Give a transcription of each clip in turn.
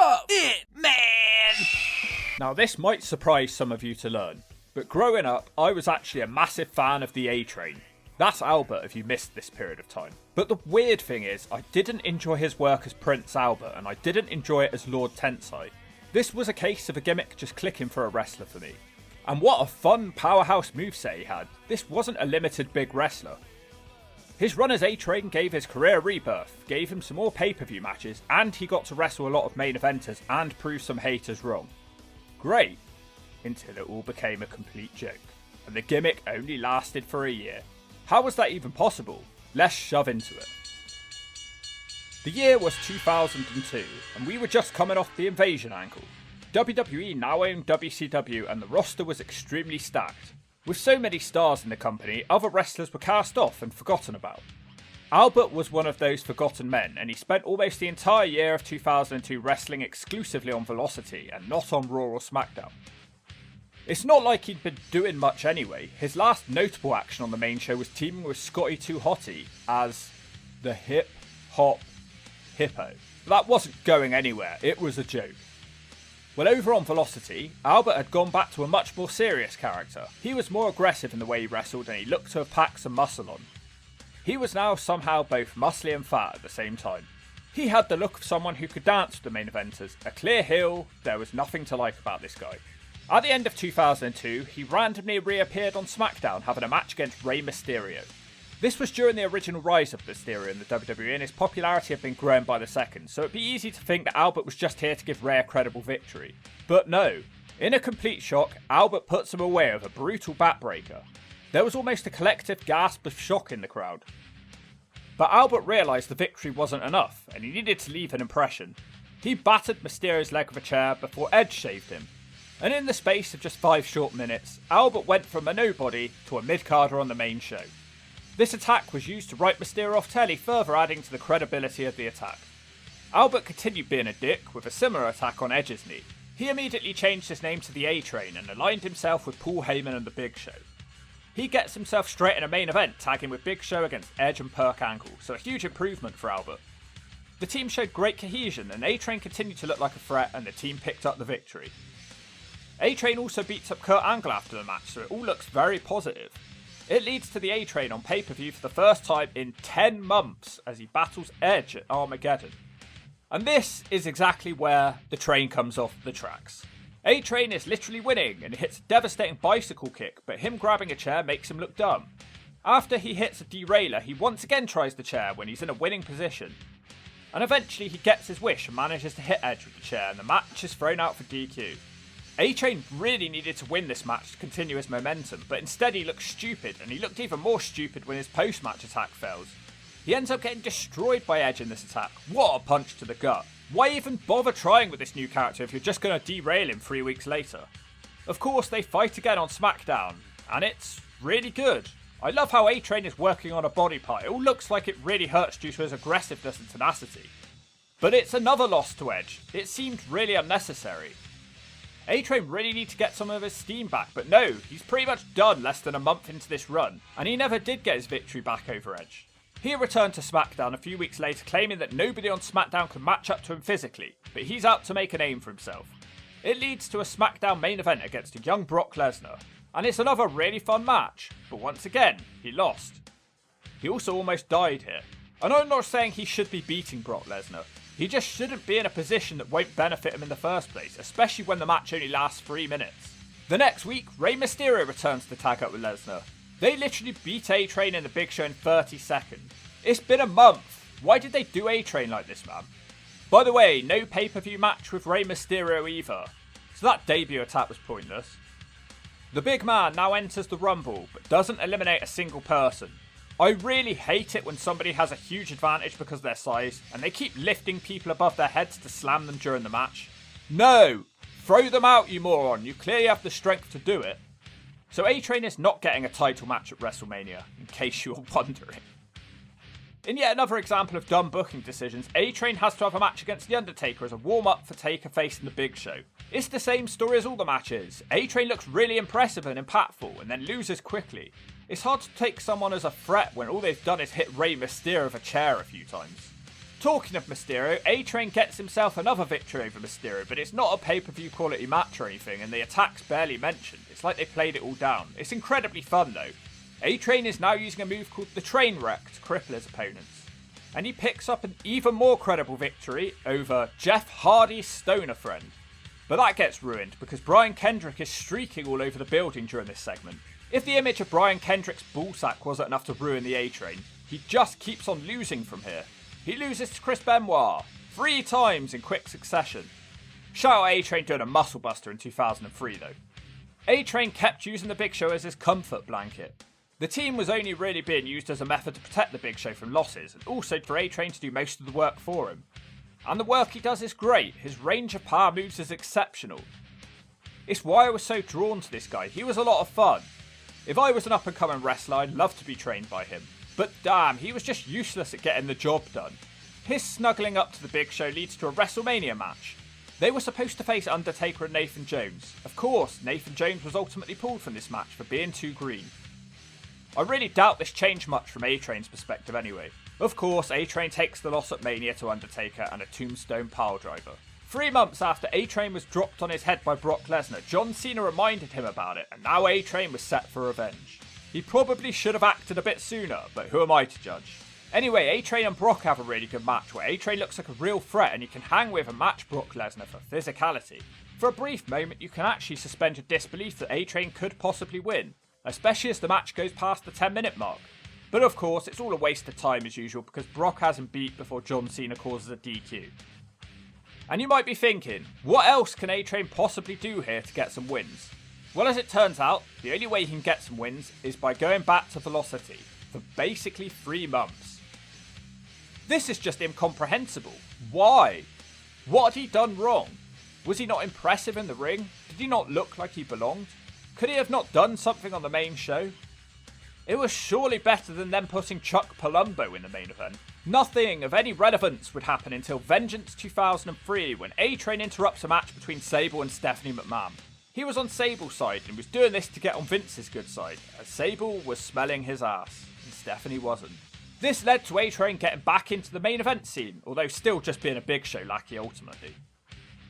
love it, man! Now this might surprise some of you to learn, but growing up, I was actually a massive fan of the A-Train. That's Albert if you missed this period of time. But the weird thing is, I didn't enjoy his work as Prince Albert, and I didn't enjoy it as Lord Tensai. This was a case of a gimmick just clicking for a wrestler for me. And what a fun powerhouse moveset he had. This wasn't a limited big wrestler. His run as A-Train gave his career a rebirth, gave him some more pay-per-view matches, and he got to wrestle a lot of main eventers and prove some haters wrong. Great, until it all became a complete joke, and the gimmick only lasted for a year. How was that even possible? Let's shove into it. The year was 2002, and we were just coming off the Invasion angle. WWE now owned WCW, and the roster was extremely stacked. With so many stars in the company, other wrestlers were cast off and forgotten about. Albert was one of those forgotten men, and he spent almost the entire year of 2002 wrestling exclusively on Velocity and not on Raw or SmackDown. It's not like he'd been doing much anyway. His last notable action on the main show was teaming with Scotty 2 Hotty as the Hip Hop Hippo. That wasn't going anywhere, it was a joke. Well, over on Velocity, Albert had gone back to a much more serious character. He was more aggressive in the way he wrestled, and he looked to have packed some muscle on. He was now somehow both muscly and fat at the same time. He had the look of someone who could dance with the main eventers, a clear heel. There was nothing to like about this guy. At the end of 2002, he randomly reappeared on SmackDown having a match against Rey Mysterio. This was during the original rise of Mysterio in the WWE, and his popularity had been growing by the second, so it'd be easy to think that Albert was just here to give Rey a credible victory. But no. In a complete shock, Albert puts him away with a brutal backbreaker. There was almost a collective gasp of shock in the crowd. But Albert realised the victory wasn't enough, and he needed to leave an impression. He battered Mysterio's leg with a chair before Edge shaved him. And in the space of just 5 short minutes, Albert went from a nobody to a mid-carder on the main show. This attack was used to write Mysterio off telly, further adding to the credibility of the attack. Albert continued being a dick with a similar attack on Edge's knee. He immediately changed his name to the A-Train and aligned himself with Paul Heyman and the Big Show. He gets himself straight in a main event, tagging with Big Show against Edge and Perk Angle, so a huge improvement for Albert. The team showed great cohesion, and A-Train continued to look like a threat, and the team picked up the victory. A-Train also beats up Kurt Angle after the match, so it all looks very positive. It leads to the A-Train on pay-per-view for the first time in 10 months as he battles Edge at Armageddon. And this is exactly where the train comes off the tracks. A-Train is literally winning and hits a devastating bicycle kick, but him grabbing a chair makes him look dumb. After he hits a derailer, he once again tries the chair when he's in a winning position. And eventually he gets his wish and manages to hit Edge with the chair, and the match is thrown out for DQ. A-Train really needed to win this match to continue his momentum, but instead he looked stupid, and he looked even more stupid when his post-match attack fails. He ends up getting destroyed by Edge in this attack. What a punch to the gut. Why even bother trying with this new character if you're just going to derail him 3 weeks later? Of course, they fight again on SmackDown, and it's really good. I love how A-Train is working on a body part. It all looks like it really hurts due to his aggressiveness and tenacity. But it's another loss to Edge. It seemed really unnecessary. A-Train really needs to get some of his steam back, but no, he's pretty much done less than a month into this run, and he never did get his victory back over Edge. He returned to SmackDown a few weeks later, claiming that nobody on SmackDown could match up to him physically, but he's out to make a name for himself. It leads to a SmackDown main event against a young Brock Lesnar, and it's another really fun match, but once again, he lost. He also almost died here, and I'm not saying he should be beating Brock Lesnar. He just shouldn't be in a position that won't benefit him in the first place, especially when the match only lasts 3 minutes. The next week, Rey Mysterio returns to tag up with Lesnar. They literally beat A-Train in the Big Show in 30 seconds. It's been a month. Why did they do A-Train like this, man? By the way, no pay-per-view match with Rey Mysterio either, so that debut attack was pointless. The big man now enters the Rumble, but doesn't eliminate a single person. I really hate it when somebody has a huge advantage because of their size, and they keep lifting people above their heads to slam them during the match. No! Throw them out, you moron! You clearly have the strength to do it. So A-Train is not getting a title match at WrestleMania, in case you were wondering. In yet another example of dumb booking decisions, A-Train has to have a match against The Undertaker as a warm-up for Taker facing the Big Show. It's the same story as all the matches. A-Train looks really impressive and impactful, and then loses quickly. It's hard to take someone as a threat when all they've done is hit Rey Mysterio with a chair a few times. Talking of Mysterio, A-Train gets himself another victory over Mysterio, but it's not a pay-per-view quality match or anything, and the attack's barely mentioned. It's like they played it all down. It's incredibly fun though. A-Train is now using a move called the Train Wreck to cripple his opponents. And he picks up an even more credible victory over Jeff Hardy's stoner friend. But that gets ruined because Brian Kendrick is streaking all over the building during this segment. If the image of Brian Kendrick's ballsack wasn't enough to ruin the A-Train, he just keeps on losing from here. He loses to Chris Benoit 3 times in quick succession. Shout out A-Train doing a muscle buster in 2003 though. A-Train kept using the Big Show as his comfort blanket. The team was only really being used as a method to protect the Big Show from losses, and also for A-Train to do most of the work for him. And the work he does is great, his range of power moves is exceptional. It's why I was so drawn to this guy, he was a lot of fun. If I was an up and coming wrestler, I'd love to be trained by him. But damn, he was just useless at getting the job done. His snuggling up to the Big Show leads to a WrestleMania match. They were supposed to face Undertaker and Nathan Jones. Of course, Nathan Jones was ultimately pulled from this match for being too green. I really doubt this changed much from A-Train's perspective anyway. Of course, A-Train takes the loss at Mania to Undertaker and a tombstone piledriver. 3 months after A-Train was dropped on his head by Brock Lesnar, John Cena reminded him about it, and now A-Train was set for revenge. He probably should have acted a bit sooner, but who am I to judge? Anyway, A-Train and Brock have a really good match where A-Train looks like a real threat and he can hang with and match Brock Lesnar for physicality. For a brief moment, you can actually suspend your disbelief that A-Train could possibly win, especially as the match goes past the 10-minute mark. But of course, it's all a waste of time as usual because Brock has him beat before John Cena causes a DQ. And you might be thinking, what else can A-Train possibly do here to get some wins? Well, as it turns out, the only way he can get some wins is by going back to Velocity for basically 3 months. This is just incomprehensible. Why? What had he done wrong? Was he not impressive in the ring? Did he not look like he belonged? Could he have not done something on the main show? It was surely better than them putting Chuck Palumbo in the main event. Nothing of any relevance would happen until Vengeance 2003 when A-Train interrupts a match between Sable and Stephanie McMahon. He was on Sable's side and was doing this to get on Vince's good side, as Sable was smelling his ass, and Stephanie wasn't. This led to A-Train getting back into the main event scene, although still just being a Big Show lackey ultimately.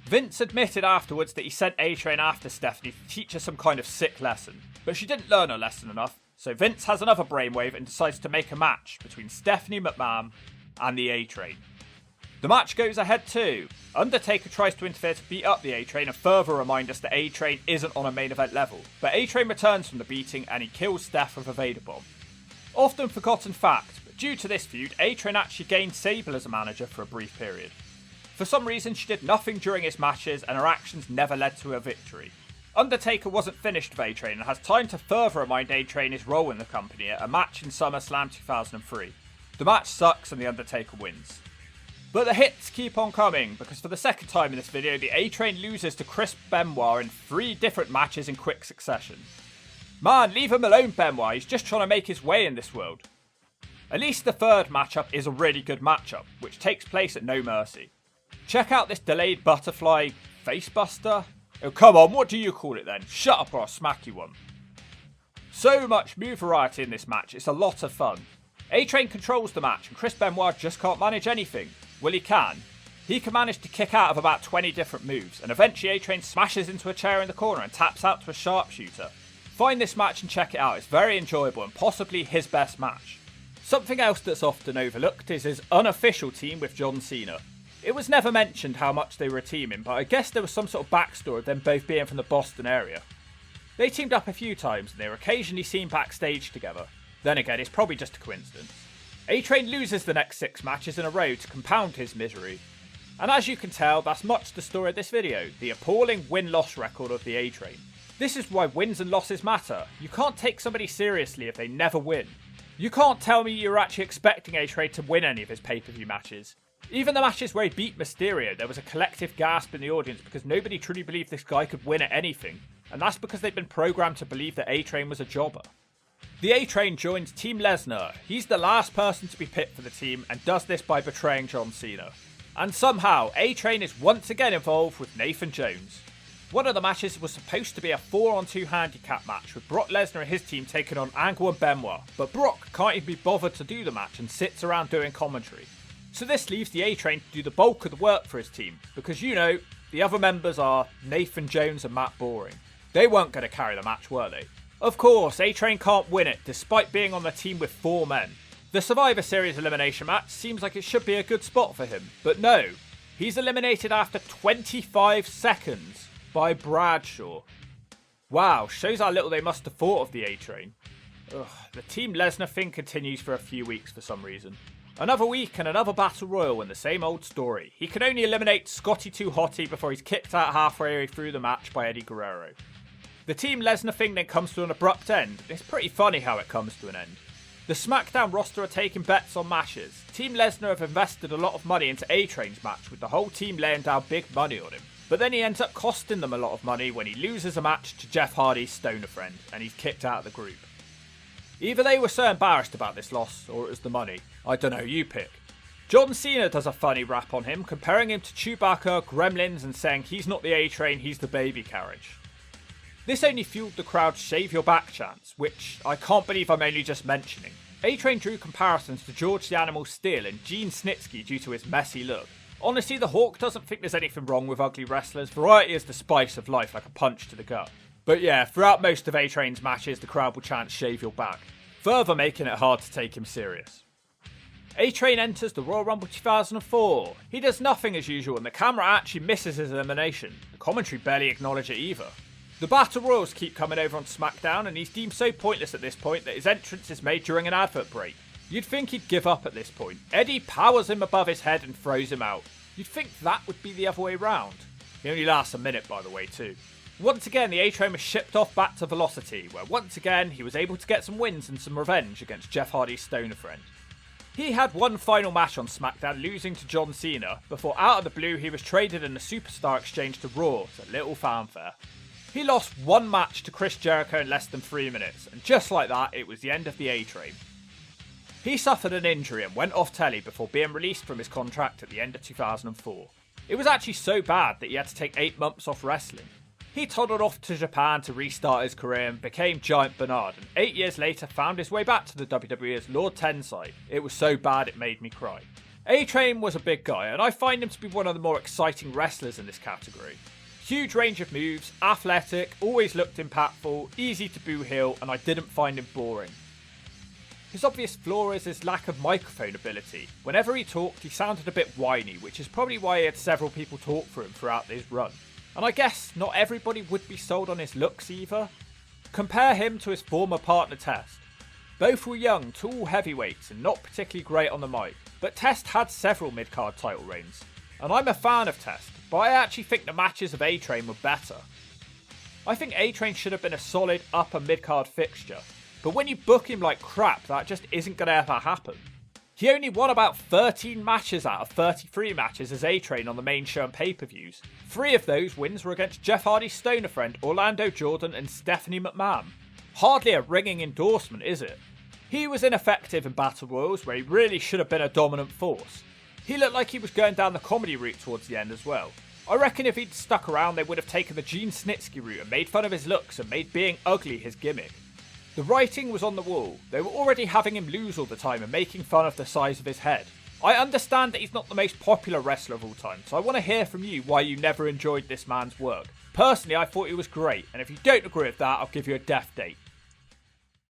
Vince admitted afterwards that he sent A-Train after Stephanie to teach her some kind of sick lesson, but she didn't learn her lesson enough, so Vince has another brainwave and decides to make a match between Stephanie McMahon and the A-Train. The match goes ahead too. Undertaker tries to interfere to beat up the A-Train and further remind us that A-Train isn't on a main event level, but A-Train returns from the beating and he kills Steph with a Vader bomb. Often forgotten fact, but due to this feud, A-Train actually gained Sable as a manager for a brief period. For some reason, she did nothing during his matches and her actions never led to a victory. Undertaker wasn't finished with A-Train and has time to further remind A-Train his role in the company at a match in SummerSlam 2003. The match sucks and the Undertaker wins. But the hits keep on coming, because for the second time in this video, the A-Train loses to Chris Benoit in 3 different matches in quick succession. Man, leave him alone, Benoit, he's just trying to make his way in this world. At least the third matchup is a really good matchup, which takes place at No Mercy. Check out this delayed butterfly facebuster. Oh, come on, what do you call it then? Shut up or I'll smack you one. So much move variety in this match, it's a lot of fun. A-Train controls the match and Chris Benoit just can't manage anything. Well, he can. He can manage to kick out of about 20 different moves, and eventually A-Train smashes into a chair in the corner and taps out to a sharpshooter. Find this match and check it out, it's very enjoyable and possibly his best match. Something else that's often overlooked is his unofficial team with John Cena. It was never mentioned how much they were teaming, but I guess there was some sort of backstory of them both being from the Boston area. They teamed up a few times and they were occasionally seen backstage together. Then again, it's probably just a coincidence. A-Train loses the next 6 matches in a row to compound his misery. And as you can tell, that's much the story of this video, the appalling win-loss record of the A-Train. This is why wins and losses matter. You can't take somebody seriously if they never win. You can't tell me you're actually expecting A-Train to win any of his pay-per-view matches. Even the matches where he beat Mysterio, there was a collective gasp in the audience because nobody truly believed this guy could win at anything. And that's because they'd been programmed to believe that A-Train was a jobber. The A-Train joins Team Lesnar. He's the last person to be picked for the team and does this by betraying John Cena. And somehow, A-Train is once again involved with Nathan Jones. One of the matches was supposed to be a 4-on-2 handicap match with Brock Lesnar and his team taking on Angle and Benoit, but Brock can't even be bothered to do the match and sits around doing commentary. So this leaves the A-Train to do the bulk of the work for his team, because the other members are Nathan Jones and Matt Boring. They weren't going to carry the match, were they? Of course, A-Train can't win it, despite being on the team with 4 men. The Survivor Series elimination match seems like it should be a good spot for him, but no. He's eliminated after 25 seconds by Bradshaw. Wow, shows how little they must have thought of the A-Train. The Team Lesnar thing continues for a few weeks for some reason. Another week and another Battle Royal and the same old story. He can only eliminate Scotty 2 Hotty before he's kicked out halfway through the match by Eddie Guerrero. The Team Lesnar thing then comes to an abrupt end. It's pretty funny how it comes to an end. The SmackDown roster are taking bets on matches. Team Lesnar have invested a lot of money into A-Train's match, with the whole team laying down big money on him. But then he ends up costing them a lot of money when he loses a match to Jeff Hardy's Stoner friend, and he's kicked out of the group. Either they were so embarrassed about this loss, or it was the money. I don't know, you pick. John Cena does a funny rap on him, comparing him to Chewbacca, Gremlins, and saying he's not the A-Train, he's the baby carriage. This only fueled the crowd's shave your back chants, which I can't believe I'm only just mentioning. A-Train drew comparisons to George the Animal Steele and Gene Snitsky due to his messy look. Honestly, the Hawk doesn't think there's anything wrong with ugly wrestlers. Variety is the spice of life, like a punch to the gut. But yeah, throughout most of A-Train's matches, the crowd will chant shave your back, further making it hard to take him serious. A-Train enters the Royal Rumble 2004. He does nothing as usual and the camera actually misses his elimination. The commentary barely acknowledge it either. The Battle Royals keep coming over on SmackDown and he's deemed so pointless at this point that his entrance is made during an advert break. You'd think he'd give up at this point. Eddie powers him above his head and throws him out. You'd think that would be the other way round. He only lasts a minute, by the way, too. Once again, the A-Train was shipped off back to Velocity, where once again he was able to get some wins and some revenge against Jeff Hardy's Stoner friend. He had one final match on SmackDown, losing to John Cena, before out of the blue he was traded in the Superstar Exchange to Raw to little fanfare. He lost one match to Chris Jericho in less than 3 minutes, and just like that, it was the end of the A-Train. He suffered an injury and went off telly before being released from his contract at the end of 2004. It was actually so bad that he had to take 8 months off wrestling. He toddled off to Japan to restart his career and became Giant Bernard, and 8 years later found his way back to the WWE as Lord Tensai. It was so bad it made me cry. A-Train was a big guy, and I find him to be one of the more exciting wrestlers in this category. Huge range of moves, athletic, always looked impactful, easy to boo heel, and I didn't find him boring. His obvious flaw is his lack of microphone ability. Whenever he talked, he sounded a bit whiny, which is probably why he had several people talk for him throughout his run. And I guess not everybody would be sold on his looks either. Compare him to his former partner Test. Both were young, tall heavyweights and not particularly great on the mic, but Test had several mid-card title reigns. And I'm a fan of Test, but I actually think the matches of A-Train were better. I think A-Train should have been a solid upper mid-card fixture, but when you book him like crap, that just isn't going to ever happen. He only won about 13 matches out of 33 matches as A-Train on the main show and pay-per-views. 3 of those wins were against Jeff Hardy's Stoner friend Orlando Jordan and Stephanie McMahon. Hardly a ringing endorsement, is it? He was ineffective in Battle Royals, where he really should have been a dominant force. He looked like he was going down the comedy route towards the end as well. I reckon if he'd stuck around, they would have taken the Gene Snitsky route and made fun of his looks and made being ugly his gimmick. The writing was on the wall. They were already having him lose all the time and making fun of the size of his head. I understand that he's not the most popular wrestler of all time, so I want to hear from you why you never enjoyed this man's work. Personally, I thought he was great, and if you don't agree with that, I'll give you a death date.